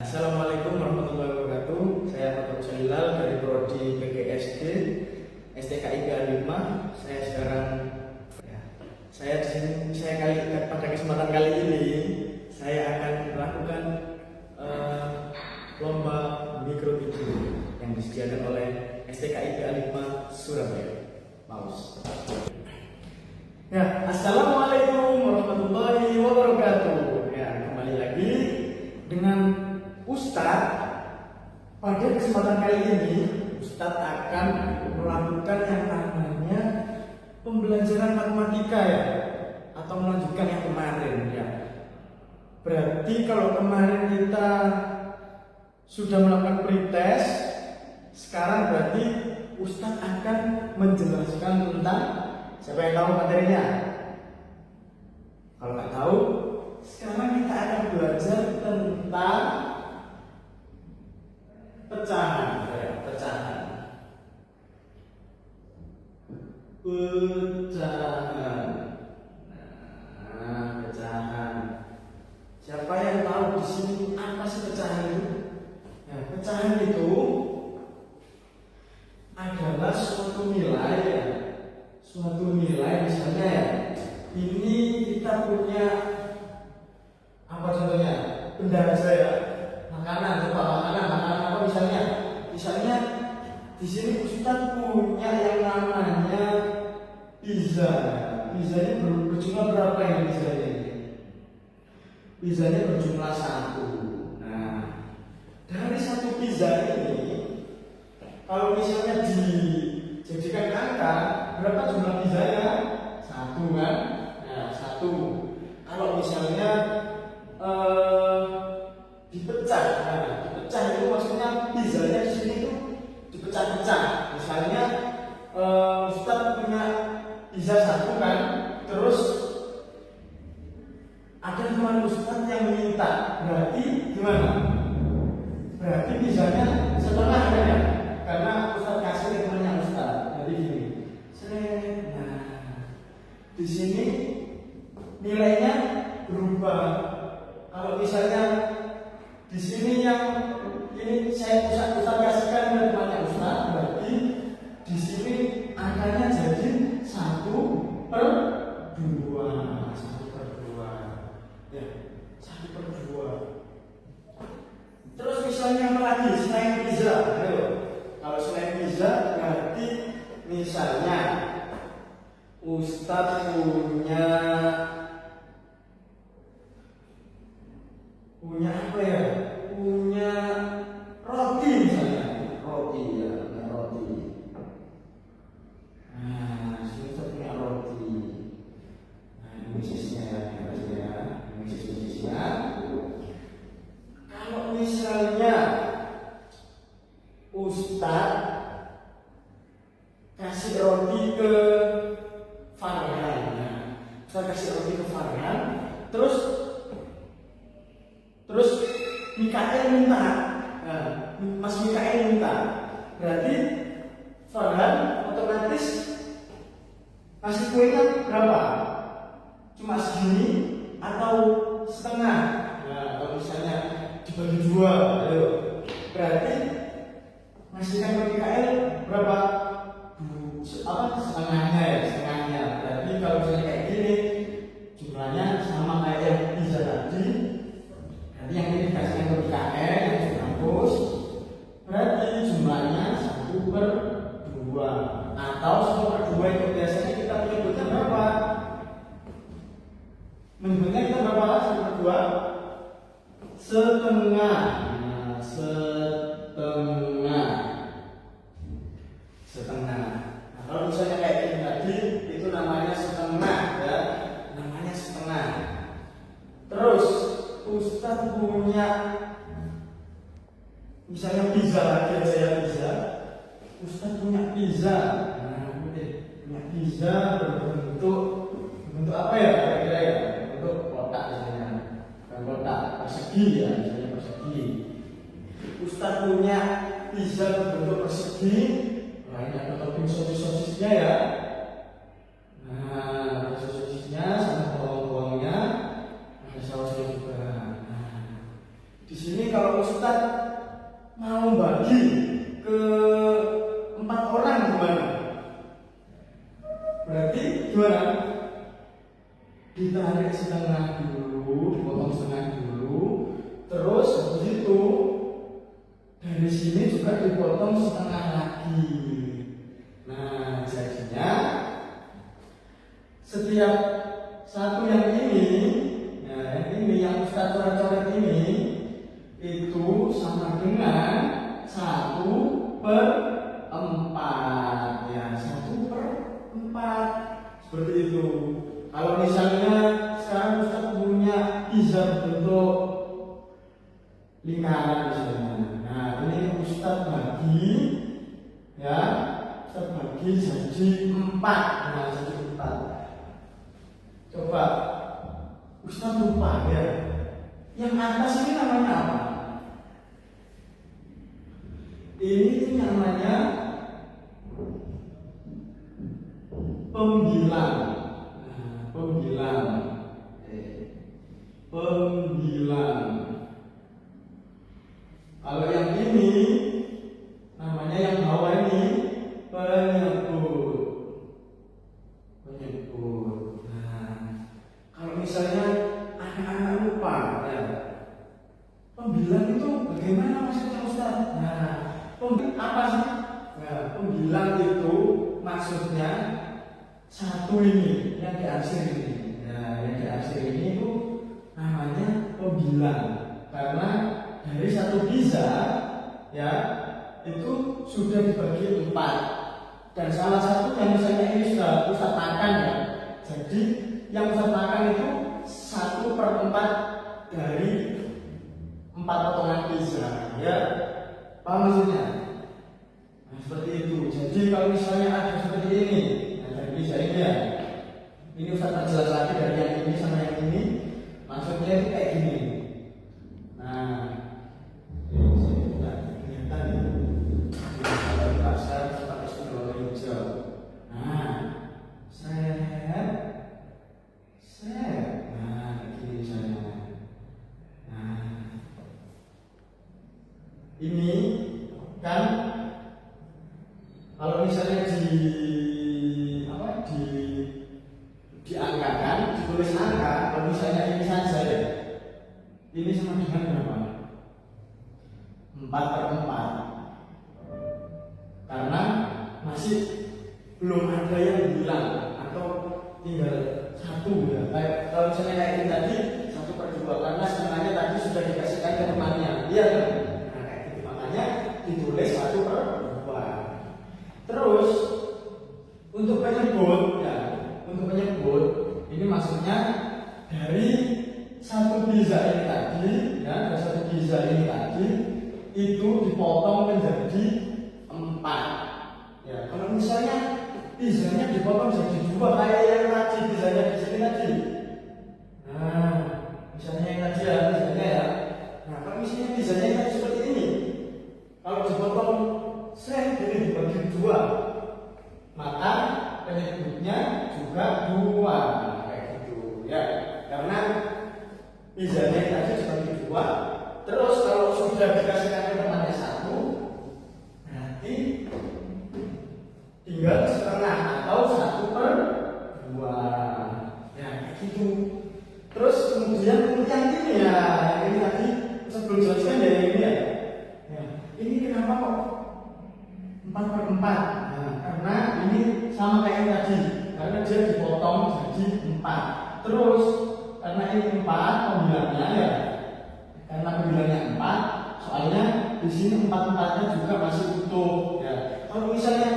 Assalamualaikum warahmatullahi wabarakatuh. Saya Fatur Jalilal dari Prodi PGSD STKIP A5. Saya sekarang pada kesempatan kali ini saya akan melakukan lomba mikrovideo yang disediakan oleh STKIP A5 Surabaya. Paus. Ya, assalamualaikum warahmatullahi wabarakatuh. Ya, kembali lagi dengan Ustadz. Pada kesempatan kali ini Ustadz akan melakukan yang namanya pembelajaran matematika ya, atau melanjutkan yang kemarin ya. Berarti kalau kemarin kita sudah melakukan pretest, sekarang berarti Ustadz akan menjelaskan tentang, siapa yang tahu materinya? Kalau nggak tahu, sekarang kita akan belajar tentang pecahan. Pecahan. Siapa yang tahu di sini apa sih pecahan itu? Nah, pecahan itu adalah suatu nilai ya. Suatu nilai misalnya ya. Ini kita punya apa contohnya? Benda aja ya. Makanan apa misalnya? Misalnya di sini Ustadz punya yang namanya pizza. Pizzanya berjumlah berapa yang pizzanya ini? Pizzanya berjumlah 1. Nah, dari 1 pizza ini, kalau misalnya dijadikan angka, berapa jumlah pizzanya? 1 kan? Nah, 1. Kalau misalnya dipecah, dipecah itu maksudnya pizzanya di sini tuh dipecah-pecah. Misalnya Ustadz punya pizza 1 kan, terus ada teman Ustadz yang minta, berarti gimana? Berarti pizzanya setengah kan ya? Karena Ustadz kasih ke temannya Ustadz. Jadi gini, nah di sini nilainya berubah. Kalau misalnya di sini yang ini saya Ustadz kasihkan ke temannya Ustadz, berarti di sini angkanya jadi 1/2. 1/2. Ya, 1/2. Terus misalnya apa lagi selain pizza? Ayo. Kalau selain pizza berarti misalnya Ustadz punya apa ya? Punya roti misalnya. Roti ya, roti. Nah, sini Ustadz punya roti. Nah, ini misisnya ya, misisnya. Kalau misalnya Ustadz kasih roti ke Farhan, Ustadz kasih roti ke Farhan, terus Mikael minta, Mas Mikael minta, berarti Farhan otomatis kasih kuenya berapa? Cuma segini atau setengah? Nah, kalau misalnya dibagi 2, ayo. Berarti ngasihkan ke Mikael berapa? Setengahnya ya, setengahnya. Berarti kalau misalnya kayak gini, jumlahnya sama kayak yang pizza tadi. Nanti yang ini dikasihkan ke Mikael, yang di kampus. Berarti jumlahnya 1/2. Atau 1/2 itu biasanya kita menyebutnya berapa? Menyebutnya kita berapa? 1/2? Setengah. Nah, setengah. Nah, kalau misalnya kayak ini tadi, itu namanya setengah ya. Namanya setengah. Terus Ustadz punya misalnya pizza lagi aja ya, pizza. Ustadz punya pizza. Nah, punya pizza berbentuk apa ya? Kira-kira ya? Bentuk kotak misalnya. Bukan kotak, persegi ya, misalnya persegi. Ustadz punya pizza berbentuk persegi. Nah, ini ada topping sosisnya ya. Nah, sosisnya sama bawang-bawangnya, ada sausnya juga. Nah, di sini kalau Ustaz mau bagi ke 4 orang gimana? Berarti gimana? Ditarik setengah dulu, dipotong setengah dulu, terus habis itu dari sini juga dipotong setengah lagi. Nah, jadinya setiap satu yang ini, nah ini yang Ustaz coret-coret ini itu sama dengan 1/4 ya, 1/4 seperti itu. Kalau misalnya sekarang Ustaz punya pizza bentuk lingkaran misalnya, nah ini Ustaz bagi ya, Ustaz bagi jadi 4, nah jadi 4. Coba Ustaz lupa ya, yang atas ini namanya apa? Ini namanya pembilang. Nah, pembilang. Pembilang. Kalau yang ini namanya, yang bawah ini penyebut. Penyebut. Nah, kalau misalnya anak-anak lupa ya, pembilang itu bagaimana maksudnya Ustaz? Nah, apa sih? Nah, pembilang itu maksudnya satu ini yang diarsir ini. Nah, yang diarsir ini itu namanya pembilang, karena dari satu pizza ya itu sudah dibagi 4, dan salah satu yang misalnya ini sudah Ustaz makan ya, jadi yang Ustaz makan itu 1/4 dari 4 potongan pizza ya. Paham maksudnya? Nah, seperti itu. Jadi kalau misalnya ada seperti ini, nah dari pizza ini ya, ini Ustaz perjelas lagi dari yang ini sama yang ini, maksudnya itu kayak gini. Nah, ini kelihatan ya. Ini pasar pakai spidol hijau. Nah, set. Nah, begini misalnya. Nah, ini kan kalau misalnya diangkakan, ditulis angka, kalau misalnya ini saja ya, ini sama dengan berapa? 4/4, karena masih belum ada yang bilang atau tinggal 1 ya. Kayak kalau misalnya kayak ini tadi 1/2, karena setengahnya tadi sudah dikasihkan ke temannya, iya kan? Nah, kayak gitu, makanya ditulis 1/2. Terus untuk penyebut ya, untuk penyebut ini maksudnya dari satu pizza ini tadi ya, dari satu pizza ini tadi itu dipotong menjadi 4 ya. Kalau misalnya pizzanya dipotong jadi 2 kayak yang tadi, pizzanya di sini tadi, nah misalnya yang tadi ya, misalnya ya, nah kalau misalnya pizzanya tadi seperti ini, kalau dipotong jadi dibagi 2, maka penyebutnya juga 2, kayak gitu ya, karena pizzanya tadi dibagi 2. Terus kalau sudah dikasihkan ke temannya 1, berarti tinggal setengah atau 1/2 ya, kayak gitu. Terus kemudian yang ini ya, yang ini tadi sebelum jelaskan ya, ini ya, ini kenapa kok 4/4? Nah, karena ini sama kayak yang tadi, karena dia dipotong jadi 4. Terus karena ini 4 pembilangnya ya, karena pembilangnya 4, soalnya di sini 4/4-nya juga masih utuh ya. Kalau misalnya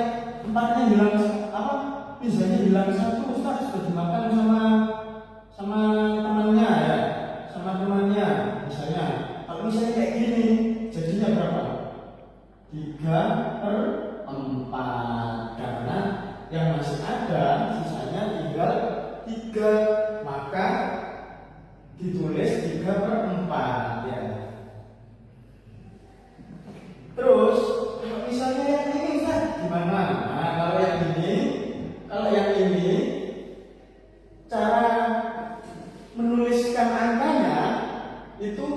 4-nya hilang, apa, pizzanya hilang 1, Ustaz sudah dimakan sama temannya ya, sama temannya misalnya. Kalau misalnya kayak gini, jadinya berapa? 3/4, karena yang masih ada sisanya tinggal 3, maka ditulis 3/4 ya. Terus kalau misalnya yang ini Ustaz gimana? Nah, kalau yang ini cara menuliskan angkanya itu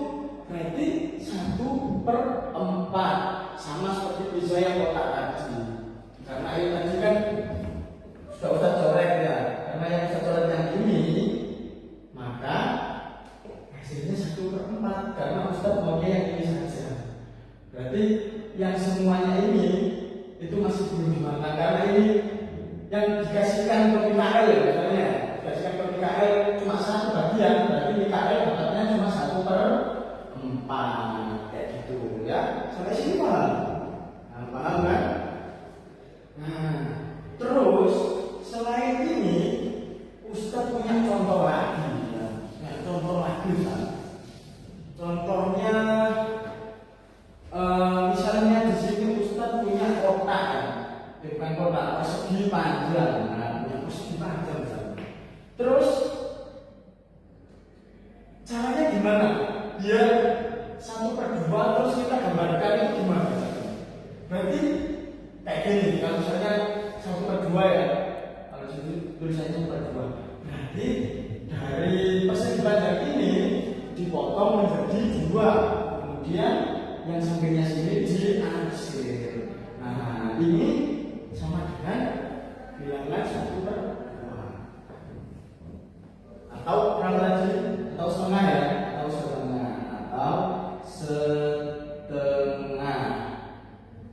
berarti 1/2 1/4, sama seperti pisau yang kotak tadi. Karena ini tadi kan sudah Ustaz coret ya. Karena yang Ustaz coret yang ini, maka hasilnya 1/4. Karena Ustaz maunya yang ini saja. Berarti yang semuanya ini itu masih belum dimakan. Karena ini yang dikasihkan ke PKL ya, misalnya dikasihkan ke PKL cuma satu bagian, berarti PKL dapatnya cuma 1/4 kayak gitu ya. Sampai sini paham? Nah, paham kan? Nah, terus selain ini Ustaz punya contoh lagi ya. Nah, contoh lagi Ustaz. Contohnya misalnya di sini Ustaz punya kotak ya. Bukan kotak, persegi panjang. Nah, punya persegi panjang Ustaz. Terus caranya gimana? Biar 1/2 terus kita gambarkan itu gimana? Berarti kayak gini, kalau misalnya 1/2 ya, kalau sini tulisannya 1/2. Berarti dari persegi panjang ini dipotong menjadi 2, kemudian yang sampingnya sini diarsir. Nah, ini sama dengan bilangan 1/2. Atau berapa lagi? Atau setengah ya? Atau setengah.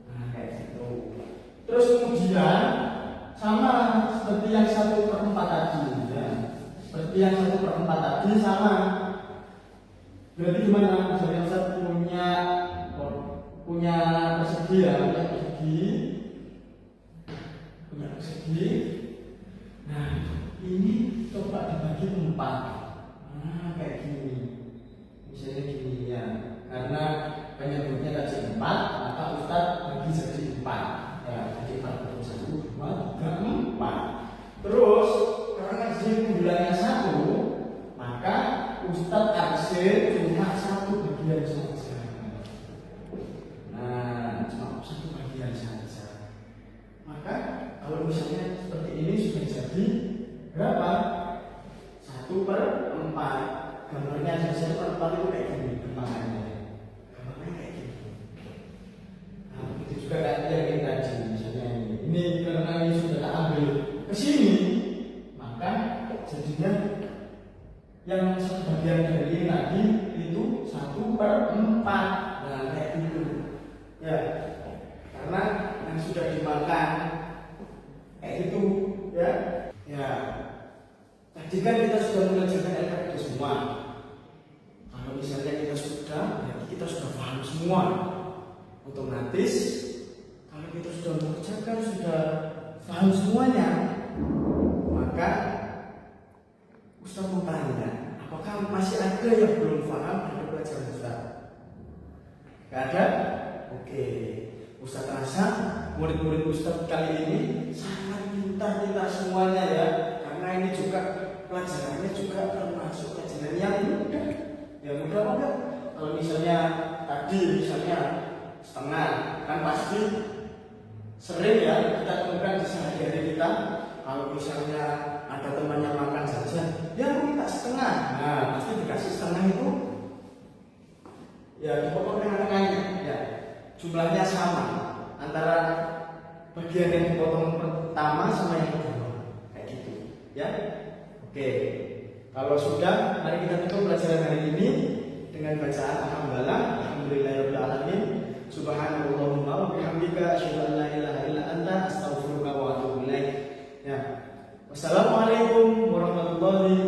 Nah, kayak gitu. Terus kemudian sama seperti yang 1/4 tadi ya. Seperti yang 1/4 tadi sama. Berarti gimana? Misalnya Ustaz punya persegi ya, punya persegi. Nah, ini coba dibagi 4. Nah, kayak gini. Misalnya gini ya. Karena penyebutnya tadi 4, maka Ustaz bagi jadi 4. Ya, jadi 41, 2, 3, 4. Terus karena di sini bilangnya 1, maka Ustaz arsir cuma 1 bagian saja. Nah, cuma 1 bagian saja. Maka kalau misalnya seperti ini sudah jadi berapa? 1/4. Gambarnya 1/4 itu kayak gini gambarnya kayak gini. Nah, itu juga kayak yang tadi misalnya ini karena ini sudah tak ambil ke sini, maka jadinya yang sebagian dari ini tadi itu 1/4. Nah, kayak gitu ya, karena yang sudah dimakan kayak gitu ya. Ya, tadi kan kita sudah mengerjakan LKPD semua. Kalau misalnya kita sudah, berarti kita sudah paham semua. Otomatis kalau kita sudah mengerjakan, sudah paham semuanya, maka Ustaz mau tanya, apakah masih ada yang belum paham dari pelajaran Ustaz? Gak ada? Oke. Ustaz rasa murid-murid Ustaz kali ini sangat pintar semuanya ya. Karena ini juga pelajarannya juga termasuk pelajaran yang mudah. Yang mudah banget. Kalau misalnya tadi misalnya setengah, kan pasti sering ya kita temukan di sehari-hari kita. Kalau misalnya ada teman yang makan saja, ya minta setengah. Nah, pasti dikasih setengah itu ya dipotong tengah-tengahnya ya. Jumlahnya sama antara bagian yang dipotong pertama sama yang kedua. Kayak gitu ya. Oke. Kalau sudah, mari kita tutup pelajaran hari ini dengan bacaan alhamdulillahirabbil alamin. Subhanallahumma wa bihamdika asyhadu an la ilaha illa anta astaghfiruka wa atubu ilaik. Ya. Wassalamualaikum warahmatullahi